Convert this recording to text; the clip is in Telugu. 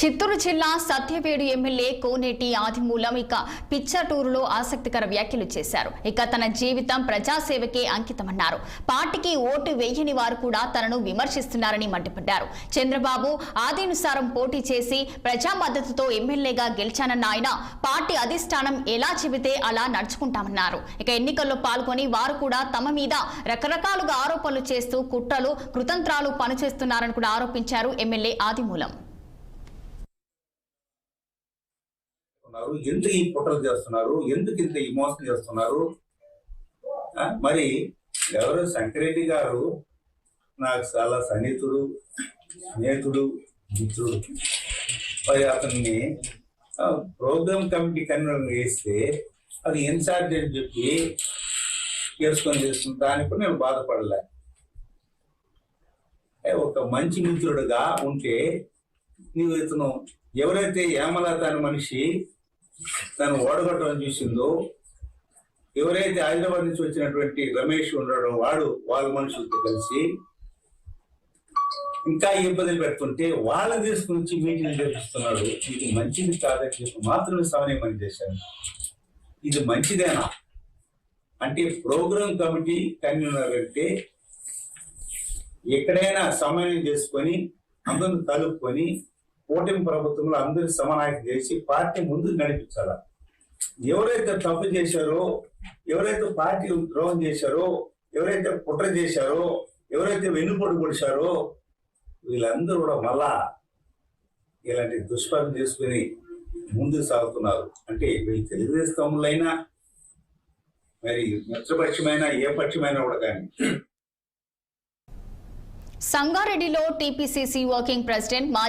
చిత్తూరు జిల్లా సత్యవేడు ఎమ్మెల్యే కోనేటి ఆదిమూలం ఇక పిచ్చటూరులో ఆసక్తికర వ్యాఖ్యలు చేశారు. ఇక తన జీవితం ప్రజాసేవకే అంకితమన్నారు. పార్టీకి ఓటు వేయని వారు కూడా తనను విమర్శిస్తున్నారని మండిపడ్డారు. చంద్రబాబు ఆదేనుసారం పోటీ చేసి ప్రజా మద్దతుతో ఎమ్మెల్యేగా గెలిచానన్న ఆయన పార్టీ అధిష్టానం ఎలా చెబితే అలా నడుచుకుంటామన్నారు. ఇక ఎన్నికల్లో పాల్గొని వారు కూడా తమ మీద రకరకాలుగా ఆరోపణలు చేస్తూ కుట్రలు కృతంత్రాలు పనిచేస్తున్నారని కూడా ఆరోపించారు ఎమ్మెల్యే ఆదిమూలం. ఎందుకు ఈ కుట్రలు చేస్తున్నారు, ఎందుకు ఇంత ఈ మోసం చేస్తున్నారు? మరి ఎవరు శంకరెడ్డి గారు నాకు చాలా సన్నిహితుడు, స్నేహితుడు, మిత్రుడు. మరి అతన్ని ప్రోగ్రామ్ కమిటీ కన్వీనర్ వేస్తే అది ఇన్ఛార్జ్ అని చెప్పి చేసుకుని దానికి కూడా నేను బాధపడలే. ఒక మంచి మిత్రుడుగా ఉంటే నీవు ఇతను ఎవరైతే ఏమలత అనే మనిషి తను ఓడగొట్టడం చూసిందో, ఎవరైతే హైదరాబాద్ నుంచి వచ్చినటువంటి రమేష్ ఉండడం వాళ్ళ మనుషులతో కలిసి ఇంకా ఇబ్బందులు పెడుతుంటే వాళ్ళని తీసుకుని మీటింగ్ జరిపిస్తున్నాడు. ఇది మంచిది కాదని చెప్పి మాత్రమే సమన్వయం చేశాను. ఇది మంచిదేనా అంటే ప్రోగ్రామ్ కమిటీ కన్వీనర్ అంటే ఎక్కడైనా సమన్వయం చేసుకొని అందరిని కలుపుకొని కూటమి ప్రభుత్వంలో అందరి సమన్వయం చేసి పార్టీ ముందుకు నడిపించాల. ఎవరైతే తప్పు చేశారో, ఎవరైతే పార్టీ ద్రోహం చేశారో, ఎవరైతే కుట్ర చేశారో, ఎవరైతే వెన్నుపోటు పొడిచారో వీళ్ళందరూ కూడా మళ్ళా ఇలాంటి దుష్ప్రభం చేసుకుని ముందుకు సాగుతున్నారు. అంటే వీళ్ళు తెలుగుదేశంలైనా మరి మిత్రపక్షమైనా ఏ పక్షమైనా కూడా కానీ. సంగారెడ్డిలో టీపీసీసీ వర్కింగ్ ప్రెసిడెంట్